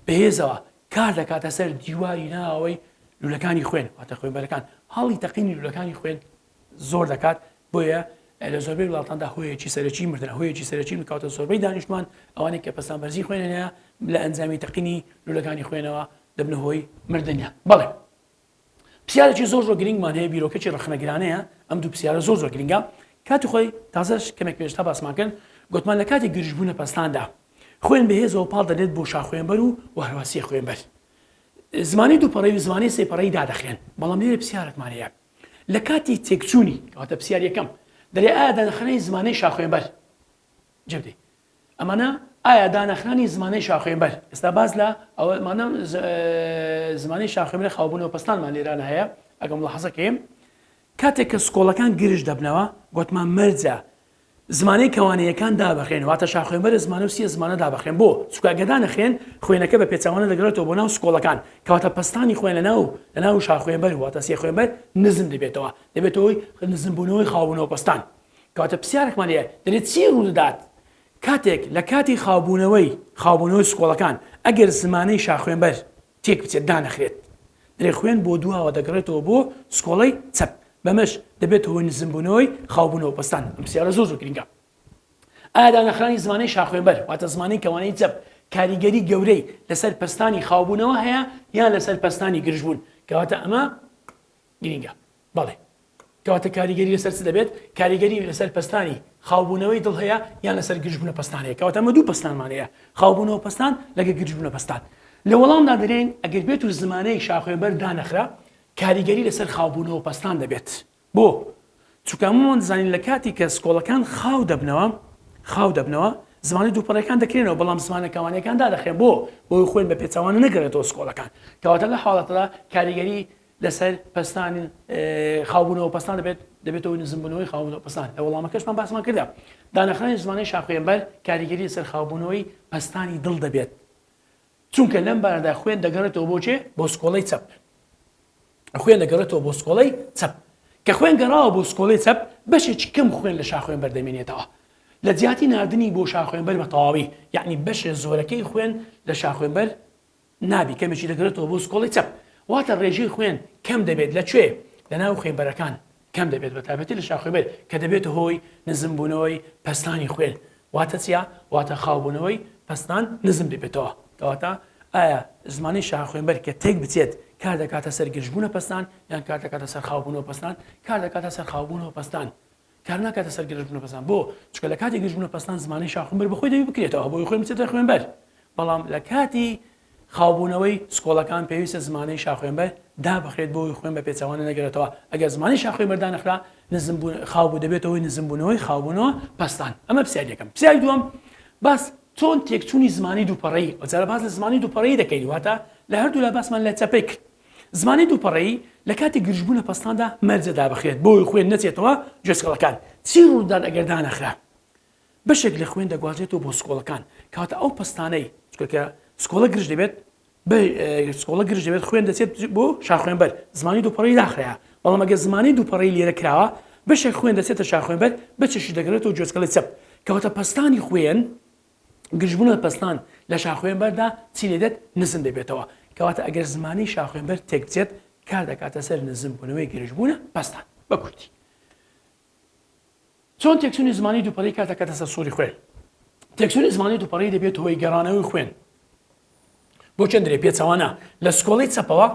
بەهێزەوە کار دەکاتە سەر دیواری ناوەوەی لولەکانی خوێن واتە خوێنبەرەکان هەڵی تەقینی لولەکانی خوێن زۆر دەکات بۆیە لە زۆربەی وڵاتاندا هۆیەکی سەرەکی مردنە هۆیەکی سەرەکی کاتە زۆربەی دانیشتوان ئەوانەی کە پەستان بەرزی خوێنەیە لە ئەنجامی تەقینی لولەکانی خوێنەوە دەبنە هۆی مردنیە بەڵێ پرسیارێکی زۆر گرنگمان هەیە بیرۆکەی ڕخنەگرانەیە ئەم دوو پرسیارە زۆر گرنگە کاتی خۆی تازەش کەمێک پێشتا باسمان کرد گوتمان لە کاتی گرژبوونە پەستاندا خوێن بەهێزەوە پاڵ دەدێت بۆ شاخوێنبەر و هەرواسیە خوێنبەر زمانی دووپەڕەی و زمانی سێپەڕەی دادەخێن بەڵام لێرە پرسیارێکمان هەیە لە کاتی تێکچوونی کەواتە پرسیار یەکەم دەرێ ئایا دانەخێنەی زمانەی شاخوێنبەر جێبدەی ئەمانە ئایا دانەخرانی زمانەی شاخوێنبەر ئێستا باز لە ئەوەمانە زمانی شاخوێنبەر خاوبوونەوە پەستانمان لێرانە هەیە ئەگەم ملاحەزەکەیم کاتێک کە سکۆڵەکان گرژ دەبنەوە گوتمان مەرجە زمانەی کەوانەیەکان دابەخێن واتە شاخوێنبەر زمانە و سیە زمانە دابەخێن بۆ چونکە ئەگەر دانەخێن خوێنەکە بە پێچەوانە دەگرێتەوە بۆ ناو سکۆڵەکان کەواتە پەستانی خوێن لە ناو شاخوێنبەر واتە سیە خوێنبەر نزم دەبێتەوەی نزمبوونەوەی خاوبوونەوە پەستان کەواتە پرسیارێکمان هەیە دەرێت چی ڕوودەدات کاتێک لە کاتی خاوبوونەوەی سکۆڵەکان ئەگەر زمانەی شاخوێنبەر تێک بچێت دانەخرێت دەرێ خوێن بۆ دووەوە دەگرێتەوە بۆ سکۆڵەی چەپ بەمەش دەبێتەوە نزمبوونەوەی خاوبوونەوە پەستان ئەم پرسیارە زۆر گرنگە ئایا دانەخرانی زمانەی شاخوێنبەر واتە زمانی کەوانەی چەپ کاریگەری گەورەی لەسەر پەستانی خاوبوونەوە هەیە یان لەسەر پەستانی گرژبوون کەواتە ئەمە گرنگە بەڵێ کەواتە کاریگەری لەسەر چ دەبێت کاریگەری لەسەر پەستانی خاوبوونەوەی دڵ هەیە یان لەسەر گرژبوونە پەستانەیە کەواتە ئەمە دوو پەستانمان هەیە خاوبوونەوە پەستان لەگە گرژبوونە پەستان لە وەڵامدا دەرێن ئەگەر بێت و زمانەی شاخوێنبەر دانەخرا کاریگەری لەسەر خاوبوونەوە پەستان دەبێت بۆ چونکە هەمومان دەزانین لە کاتی کە سکۆڵەکان خاو دەبنەوە زمانی دووپەڕەکان دەکرێنەوە بەڵام زمانەکەوانەکان دادەخێن بۆی خوێن بە پێچەوانە نەگەڕێتەوە سکۆڵەکان کەواتە لە حاڵەتەدا کاریگەری لەسەر پەستانی خاوبوونەوە پەستان دەبێتەوە نزمبوونەوەی خاوبوونەوە پەستان لە وەڵامەکەشمان باسمان کردە دانەخرانی زمانەی شاخوێنبەر کاریگەری لەسەر خاوبوونەوەی پەستانی دڵ دەبێت چونکە لەم بارەدا خوێن دەگەڕێتەوە بۆچێ بۆ سکۆڵەی چەپ خوێن دەگەڕێتەوە بۆ سکۆڵەی چەپ کە خوێن گەڕاوە بۆ سکۆڵەی چەپ بەشێکی کەم خوێن لە شاخوێنبەر دەمێنێتەوە لە جیاتی نردنی بۆ شاخوێنبەر بە تەواوی یعنی بەشێ زۆرەکەی خوێن لە شاخوێنبەر نابی کەمێکی دەگەڕێتەوە بۆ سکۆڵەی چەپ واتە ڕێژەی خوێن کەم دەبێت لەکوێ لە ناو خوێنبەرەکان کەم دەبێت بە تایبەتی لە شاخوێنبەر کە دەبێت هۆی نزمبوونەوەی پەستانی خوێن واتە چیا واتە خاوبوونەوەی پەستان نزم دەبێتەوە کەواتە ئایا زمانی شاخوێنبەر کە تێک بچێت کار دەکاتە سەر گرژبوونە پەستان یان کار دەکاتە سەر خاوبوونەوە پەستان کار دەکاتە سەر خاوبوونەوە پەستان کار ناکاتە سەر گرژبوونە پەستان بۆ چونکە لە کاتی گرژبوونە پەستان زمانی شاخوێنبەر بەخۆی دەبی بکرێتەوە بۆی خۆی بچێتە خوێنبەر بەڵام لە کاتی خاوبوونەوەی سکۆڵەکان پێویستە زمانەی شاخوێنبەر دابخرێت بۆی خوێن بە پێچەوانە نەگرێتەوە ئەگەر زمانی شاخوێنبەر دانەخرا خاوبوو دەبێتەوەی نزمبوونەوەی خاوبوونەوە پەستان ئەمە پرسیار یەکەم پرسیاری دووەم باس چۆن تێکچوونی زمانی دووپەڕەیی ئەجارە باس لە زمانی دووپەڕەیی دەکەین واتە لە هەردوو لا باسمان لە چەپێک زمانی دووپەڕەیی لە کاتی گرژبوونە پەستاندا مەرجە دابخرێت بۆی خوێن نەچێتەوە جێسکەڵەکان چی ڕوودان ئەگەر دانەخرا بەشێک لە خوێن دەگوازێتەوە بۆ سکۆڵەکان کاتە ئەو پەستانەی چکە سکۆڵە گرژ دەبێت سکۆڵە گرژ دەبێت خوێن دەچێت بۆ شاخوێنبەر زمانی دووپەڕی داخرەیە بەڵام ئەگە زمانی دووپەڕی لێرە کراوە بەشێک خوێن دەچێتە شاخوێنبەر بچشی دەگرێتەوە جۆچکەڵی چەپ کەواتە پەستانی خوێن گژبوونە پەستان لە شاخوێنبەردا چی لێدێت نزم دەبێتەوە کەواتە ئەگەر زمانی شاخوێنبەر تێک بچێت کار دەکاتە سەر نزم بوونەوەی گرژبوونە پەستان بە کورتی چۆن تێکچوونی زمانی دووپەڕی کار دەکاتە سەر سووری خوێن تێکچوونی زمانی دووپەڕی دەبێت هۆی گەڕانەوەی خوێن بۆ چەندرێ پێچەوانە لە سکۆڵی چەپەوە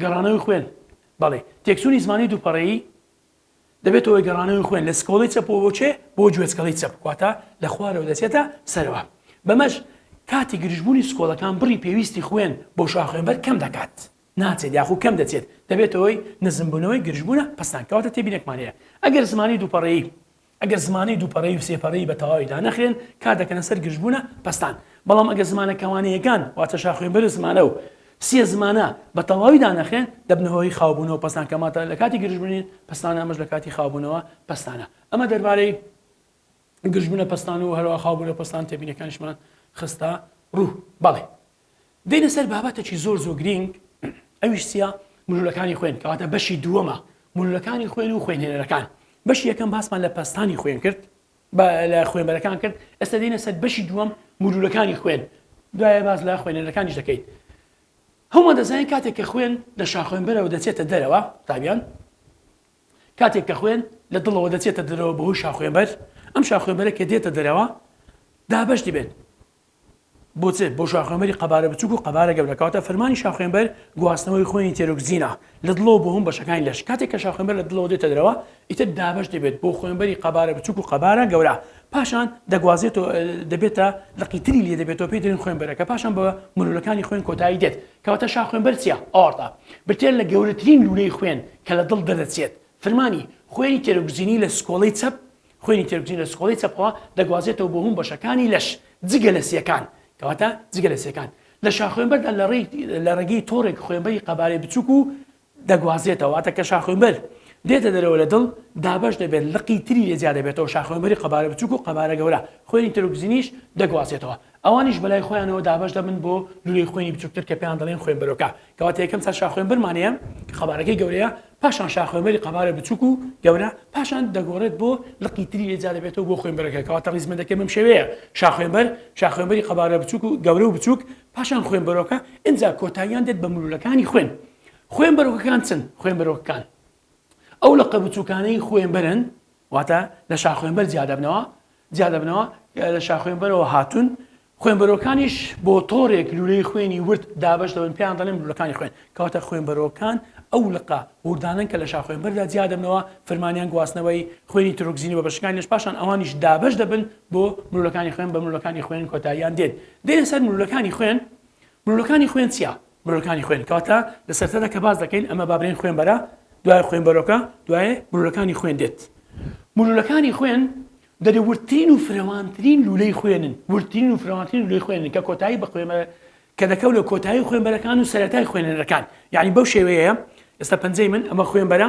گەڕانەوەی خوێن بەڵێ تێکچوونی زمانی دووپەڕەیی دەبێت هۆی گەڕانەوەی خوێن لە سکۆڵی چەپەوە بۆ چێ بۆ گوێچکەڵی چەپ واتە لە خوارەوە دەچێتە سەرەوە بەمەش کاتی گرژبوونی سکۆڵەکان بڕی پێویستی خوێن بۆ شاخوێنبەر کەم دەکات ناچێت یاخو کەم دەچێت دەبێت ئەوەی نزمبوونەوەی گرژبوونە پەستان کەواتە تێبینێکمانەیە ئەگەر زمانی دووپەڕەیی و سێپەڕەیی بە تەواویدا نەخرێن کار دەکەنە سەر گرژبوونە پەستان بەڵام ئەگەر زمانە کەوانەیەکان واتە شاخوێنبەر زمانە و سێ زمانە بە تەواویدا نەخرێن دەبنەوەی خاوبوونەوە پەستان کەماتە لە کاتی گرژبوونی پەستان ئەمەش لە کاتی خاوبوونەوە پەستانە ئەمە دەربارەی گرژبوونە پەستان و هەروە خاوبوونە پەستان تێبینەکانیشمان خستە ڕوو بەڵێ دێنە سەر بابەتێکی زۆر گرنگ ئەویش چییە مولولەکانی خوێن کەواتە بەشی دووەمە مولولەکانی خوێن و خوێنهێنەرەکان بەشی یەکەم باسمان لە پەستانی خوێن کرد لە خوێنبەرەکان کرد ئێستا دێنە سەر بەشی دووەم مولولەکانی خوێن دوایە باز لە خوێنهێنەرەکانیش دەکەیت هەموو دەزانین کاتێک کە خوێن لە شاخوێنبەرەوە دەچێتە دەرەوە تابیان کاتێک کە خوێن لە دڵەوە دەچێتە دەرەوە بەهۆی شاخوێنبەر ئەم شاخوێنبەرە کە دێتە دەرەوە دابەش دەبێت بۆچێت بۆ شاخوێنبەری قەبارە بچووک و قەبارە گەورەکەواتە فەرمانی شاخوێنبەر گواستنەوەی خوێنی تێروکزینە لە دڵەوە بۆ هەم بەشەکانی لەش کاتێک کە شاخوێنبەر لە دڵەوە دێتە دەرەوە ئیتر دابەش دەبێت بۆ خوێنبەری قەبارە بچووک و قەبارە گەورە پاشان دەگوازێتەوە دەبێتە لەقیتری لێ دەبێتەوە پێ دێن خوێنبەرەکە پاشان بە مولولەکانی خوێن کۆتایی دێت کەواتە شاخوێنبەر چییە ئاوارتا بتێن لە گەورەترین لولەی خوێن کە لە دڵ دەدەچێت فەرمانی خوێنی تێروکزینی لە سکۆڵەی چەپ خوێنی تێروکزین لە سکۆڵەی چەپەوە دەگوازێتەوە بۆ هەم بەشەکانی لەش جگە لە سیەکان کەواتە جگە لە سیەکان لە شاخوێنبەردا لە ڕێگەی تۆڕێک خوێنبەری قەبارەی بچووک و دەگوازێتەوە واتە کە شاخوێنبەر دێتە دەرەوە لە دڵ دابەش دەبێت لقی تری لێ زیاد دەبێتەوە شاخوێنبەری قەبارە بچووک و قەبارە گەورە خوێنی تێروکزینیش دەگوازێتەوە ئەوانیش بەلای خۆیانەوە دابەش دەبن بۆ لولەی خوێنی بچووکتر کە پێیان دەڵێن خوێنبەرۆکە کەواتە یەکەم چا شاخوێنبەرمانەیە خەبارەکەی گەورەیە پاشان شاخوێنبەری قەبارە بچووک و گەورە پاشان دەگۆڕێت بۆ لقی تری لێ زیاد دەبێتەوە بۆ خوێنبەرەکە کەواتە ڕیزمەندەکە بەم شێوەیە شاخوێنبەری قەبارە بچووک و گەورە و بچووک پاشان خوێنبەرۆکە ئینجا کۆتاییان دێت بە مولولەکانی خوێنبەرۆکەکان چن خوێنبەرۆکەکان ئەو لە قەبچووکانەی خوێنبەرن واتە لە شاخوێنبەر زیادەبنەوە لە شاخوێنبەرەوە هاتوون خوێنبەرۆکانیش بۆ تۆڕێک لولەی خوێنی ورد دابش دەبن پێیان دەڵێن لولەکانی خوێن کەواتە خوێنبەرۆکان ئەو لقا وردانن کە لە شاخوێنبەردا زیادەبنەوە فەرمانیان گواستنەوەی خوێنی تێروکزینی بە بەشەکانی لەش پاشان ئەوانیش دابش دەبن بۆ مولولەکانی خوێن بە مولولەکانی خوێن کۆتاییان دێن دێنە سەر مولولەکانی خوێن چییە مولولەکانی خوێن کەواتە لە سەرەتادا کە باز دەکەین ئەمە بابرێن خوێنبەرە دوای خوێنبەرۆکە دوایە مولولەکانی خوێن دێت مولولەکانی خوێن دەری ورترین و فرەوانترین لولەی خوێنن ورترین و فرەوانترین لولەی خوێنن کە کۆتایی بە خوێنبەر کە دەکەوت لە کۆتایی خوێنبەرەکان و سەرەتای خوێنەرەکان یعنی بەو شێوەیە ئێستا پەنجەی من ئەمە خوێنبەرە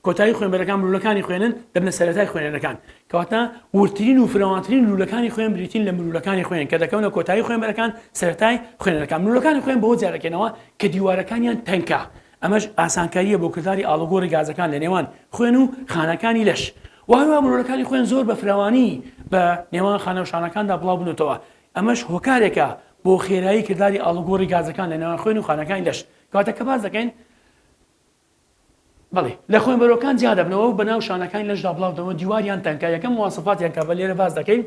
کۆتایی خوێنبەرەکان مولولەکانی خوێنن دەبنە سەرەتای خوێنەرەکان کەواتە ورترین و فرەوانترین لولەکانی خوێن بریتین لە مولولەکانی خوێن کە دەکەون لە کۆتایی خوێنبەرەکان سەرەتای خوێنەرەکان مولولەکانی خوێن بەوە جارەکەنەوە کە دیوارەکانیان تەنکە ئەمەش ئاسانکاریە بۆ کردداری ئاڵوگۆڕی گازەکان لە نێوان خوێن و خانەکانی لەش وهروە مولولەکانی خوێن زۆر بە فراوانی بە نێوان خانە و شانەکاندا بڵاو بنوتەوە ئەمەش هۆکارێکە بۆ خێرایی کردداری ئاڵوگۆڕی گازەکان لە نێوان خوێن و خانەکانی لەش کەواتە کە باز دەکەین بەڵێ لە خوێنبەرۆکان زیادەبنەوە و بەناو شانەکانی لەشدا بڵاودەوە دیواریان تەنکە یەکەم مواسفاتیان کە بە لێرە باز دەکەین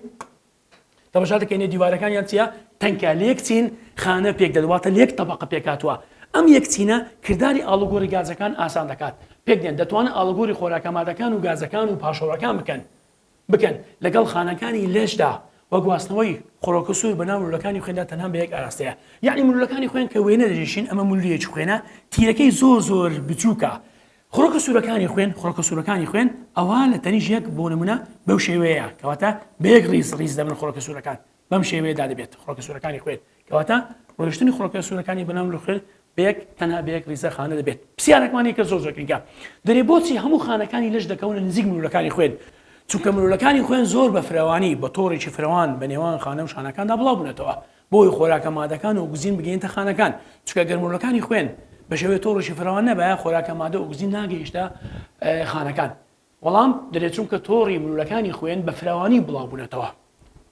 تەماشا دەکەین دیوارەکانیان چییە تەنکە لێک چین خانە پێک دەدواتە لێک تەبەقە پێکاتوە ئەم یەکچینە کردداری ئاڵوگۆڕی گازەکان ئاسان دەکات پێک دێن دەتوانن ئاڵوگۆڕی خۆراکە مادەکان و گازەکان و پاشۆڕەکان بکەن لەگەڵ خانەکانی لێشدا وە گواستنەوەی خۆڕۆکە سوور بەناو مولولەکانی خوێندا تەنها بە یەک ئاراستەیە یعنی مولولەکانی خوێن کە وێنە دەژیشین ئەمە مولولەیەکی خوێنە تیرەکەی زۆر بچووکە خۆڕۆکە سوورەکانی خوێن ئەوە لە تەنیش یەک بۆ نمونە بەو شێوەیە کەواتە بە یەک ڕیز دەبن خۆڕۆکە سوورەکان بەم شێوەیەدا دەبێت خۆڕۆکە سوورەکانی خوێن کەواتە ڕۆیشتنی خۆڕۆکە سوورەکانی بەناو خوێن بەیەک تەنها بەیەک ریزە خانە دەبێت پرسیارێکمانی کە زۆر گرنگە دەرێ بۆچی هەموو خانەکانی لەش دەکەونە نزیک مولولەکانی خوێن چونکە مولولەکانی خوێن زۆر بە فراوانی بە تۆڕێکی فراوان بە نێوان خانە و شانەکاندا بڵاو بوونەتەوە بۆی خۆراکە مادەکان و گزین بگەینتە خانەکان چکە گەرمولەکانی خوێن بە شێوەیە تۆڕشی فراوان نەبە خۆراکە مادە و گزین ناگەیشتە خانەکان وەڵام دەرێت چونکە تۆڕی مرولەکانی خوێن بە فراوانی بڵاو بوونەتەوە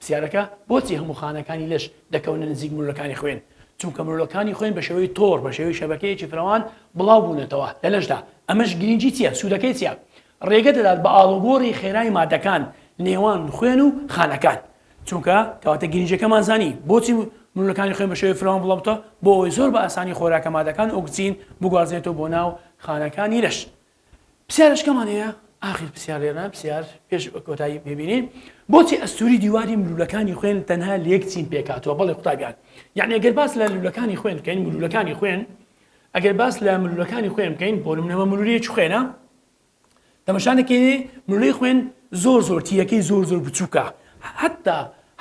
پرسیارەکە بۆچی هەموو خانەکانی لەش دەکەونە نزیک مرولەکانی خوێن چونکە مرولەکانی خوێن بە شێوەی تۆڕ بە شێوەی شەبەکەیەکی فراوان بڵاو بوونەتەوە لە لەشدا ئەمەش گرنگی چییە سوودەکەی چییە ڕێگە دەدات بە ئاڵوگۆڕی خێرای مادەکان نێوان خوێن و خانەکان چونکە کەواتە گرنجەکەمان زانی بۆچی مرولەکانی خوێن بە شێوەی فراوان بڵاوتە بۆ ئەوەی زۆر بە ئاسانی خۆراکە مادەکان ئۆکسجین بگوازێتەوە بۆ ناو خانەکانی لەش پرسیارەشکەمان هەیە ئاخر پرسیار لێرە پرسیار پێش کۆتایی ببینین بۆچی ئەستوری دیواری مرولەکانی خوێن تەنها لە یەک چین پێکاتەوە بەڵێ قوتابیان یعنی ئەگەر باس لە مرولەکانی خوێن بکەین مرولەکانی خوێن ئەگەر باس لە مرولەکانی خوێن بکەین بۆ نمونەوە مرولەیەکی خوێنە تەماشانێکی مرولەی خوێن زۆر تیرەکەی زۆر بچووکە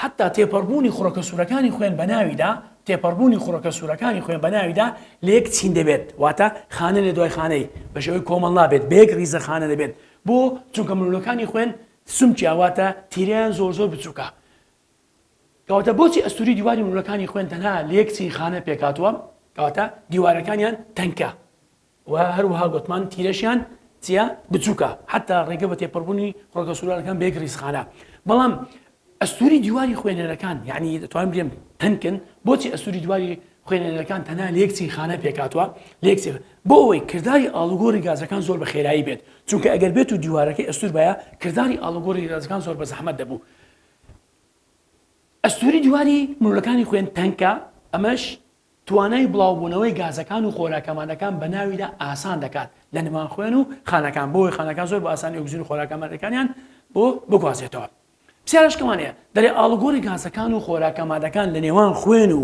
حتا تێپەڕبوونی خوڕەکە سوورەکانی خوێن بە ناویدا تێپەڕبوونی خوڕەکە سوورەکانی خوێن بە ناویدا لە یەک چین دەبێت واتە خانە لە دوای خانەی بە شێوەی کۆمەڵ نابێت بەیەک ریزە خانە دەبێت بۆ چونکە مرولەکانی خوێن سومچیاواتە تیریان زۆر بچووکە کەواتە بۆچی ئەستوری دیواری مرولەکانی خوێن تەنها لە یەک چین خانە پێکاتوە کەواتە دیوارەکانیان تەنکە و هەروەها گوتمان تیرەشیان چیە بچووکە حتا ڕێگە بە تێپەڕبوونی خوڕەکە سوورەکان بەیەک ریزخانە بەڵام ئەستوری دیواری خوێنەرەکان یعنی دەتوانین بڵێم تەنکن بۆچی ئەستوری دیواری خوێنەرەکان تەنها لە یەک چین خانە پێکاتوە لە یەک بۆ ئەوەی کردداری ئاڵوگۆڕی گازەکان زۆر بە خێرایی بێت چونکە ئەگەر بێت و دیوارەکەی ئەستور بایە کردداری ئاڵوگۆڕی گازەکان زۆر بە زەحمەت دەبوو ئەستوری دیواری مرولەکانی خوێن تەنکە ئەمەش توانای بڵاوبوونەوەی گازەکان و خۆراکەمانەکان بە ناویدا ئاسان دەکات لە نێوان خوێن و خانەکان بۆی خانەکان زۆر بە ئاسانی ئۆکسجین و خۆراکەمانەکانیان بۆ بگوازێتەوە پرسیارەشکەمانەیە دەرێ ئاڵوگۆڕی گازەکان و خۆراکەمادەکان لە نێوان خوێن و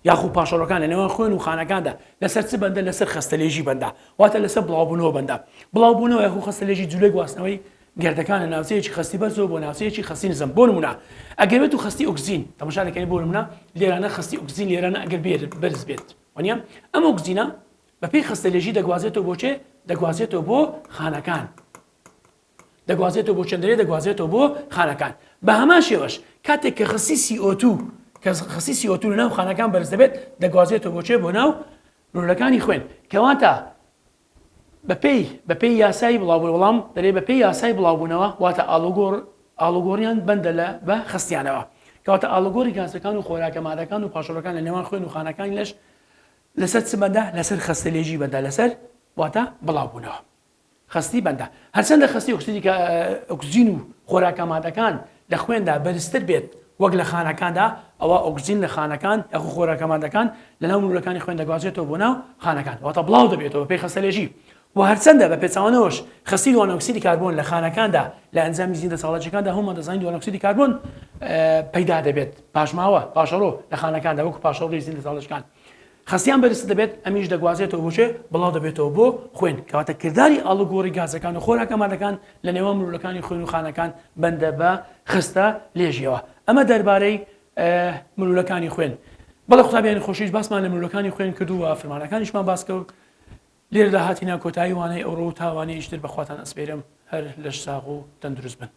یاخو پاشەڕەکان لە نێوان خوێن و خانەکاندا لەسەر چ بەندە لەسەر خستەلێژی بەندە واتە لەسەر بڵاوبوونەوە بەندە بڵاوبوونەوە یاخو خستەلێژی جوولەی گواستنەوەی گردەکانە ناوچەیەکی خستی بەرزەوە بۆ ناوچەیەکی خستی نزم بۆ نمونە ئەگەر بێت و خستی ئۆکسجین تەماشا دەکەین بۆ نمونە لێرانە خستی ئۆکسجین لێرانە ئەگەر بەرز بێت وانە ئەم ئۆکسجینە بەپێی خستەلێژی دەگوازێتەوە بۆچێ دەگوازێتەوە بۆ خانەکان دەگوازێتەوە بۆ چەندەرێ دەگوازێتەوە بۆ خانەکان بە هەمان شێوەش کاتێک کە خستی CO2 کە خستی CO2 لە ناو خانەکان بەرز دەبێت دەگوازێتەوە بۆچێ بۆ ناو مرولەکانی خوێن کەواتە بەپێی یاسای بڵاوبوون وەڵام دەرێ بەپێی یاسای بڵاوبوونەوە واتە ئاڵوگۆڕیان بەندە لە بە خستیانەوە کەواتە ئاڵوگۆڕی گازەکان و خۆراکە مادەکان و پاشەڕەکان لە نێوان خوێن و خانەکانی لەش لەسەر چ بەندە لەسەر خستەلێژی بەندە لەسەر واتە بڵاوبوونەوە خستی بەندە هەرچەندە خستی ئۆکسجین و خۆراکە مادەکان لە خوێندا بەرزتر بێت وەک لە خانەکاندا ئەوە ئۆکسجین لە خانەکان یاخو خۆراکە مادەکان لە ناو مرولەکانی خوێن دەگوازێتەوە بۆ ناو خانەکان واتە بڵاو دەبێتەوە پێی خستەلێژی و هەرچەندە بە پێچەوانەوەش خستی دوانۆکسیدی کاربۆن لە خانەکاندا لە ئەنجامی زیندە ساڵەتەکاندا هەموو دەزانین دوانۆکسیدی کاربۆن پەیدا دەبێت پاشماوە پاشەڕۆ لە خانەکاندا وەکو پاشەڕۆی زیندە ساڵەتەکان خستیان بەرز دەبێت ئەمیش دەگوازێتەوە بۆچێ بڵاو دەبێتەوە بۆ خوێن کەواتە کردداری ئاڵوگۆڕی گازەکان و خۆراکە مادەکان لە نێوان مرولەکانی خوێن و خانەکان بەندە بە خستە لێژیەوە ئەمە دەربارەی مرولەکانی خوێن بەڵێ قوتابیانی خۆشیش باسمان لە مرولەکانی خوێن کردووە فەرمانەکانیشمان باس کرد لێرەدا هاتینا کۆتایی وانەی ئەوڕۆ و تاوانەی ئیشتر بەخواتان ئەسپێرم هەر لەش ساغ و تەندروست بن.